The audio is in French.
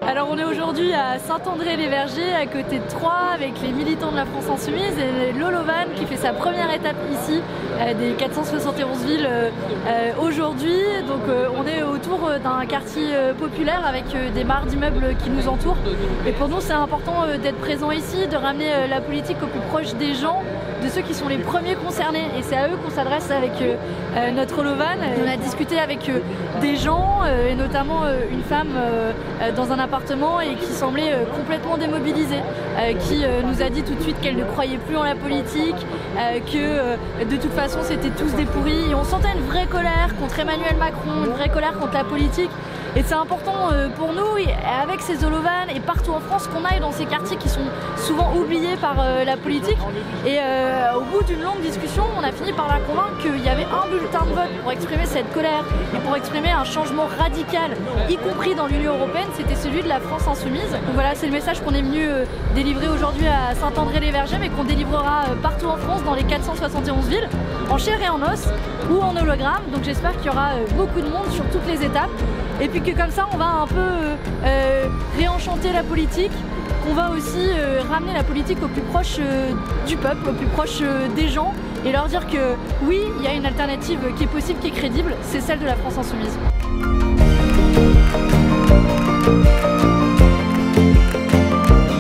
Alors on est aujourd'hui à Saint-André-les-Vergers, à côté de Troyes, avec les militants de la France Insoumise et l'Holovan qui fait sa première étape ici, des 471 villes aujourd'hui. Donc on est autour d'un quartier populaire avec des mares d'immeubles qui nous entourent. Et pour nous c'est important d'être présent ici, de ramener la politique au plus proche des gens, de ceux qui sont les premiers concernés. Et c'est à eux qu'on s'adresse avec notre Holovan. On a discuté avec des gens, et notamment une femme dans un appartement et qui semblait complètement démobilisée, qui nous a dit tout de suite qu'elle ne croyait plus en la politique, que de toute façon c'était tous des pourris. Et on sentait une vraie colère contre Emmanuel Macron, une vraie colère contre la politique. Et c'est important pour nous, avec ces Holovans et partout en France, qu'on aille dans ces quartiers qui sont souvent oubliés par la politique. Et au bout d'une longue discussion, on a fini par la convaincre qu'il y avait un bulletin de vote pour exprimer cette colère et pour exprimer un changement radical, y compris dans l'Union européenne, c'était celui de la France Insoumise. Donc voilà, c'est le message qu'on est venu délivrer aujourd'hui à Saint-André-les-Vergers, mais qu'on délivrera partout en France, dans les 471 villes, en chair et en os ou en hologramme. Donc j'espère qu'il y aura beaucoup de monde sur toutes les étapes. Et puis que comme ça on va un peu réenchanter la politique, qu'on va aussi ramener la politique au plus proche du peuple, au plus proche des gens, et leur dire que oui, il y a une alternative qui est possible, qui est crédible, c'est celle de la France Insoumise.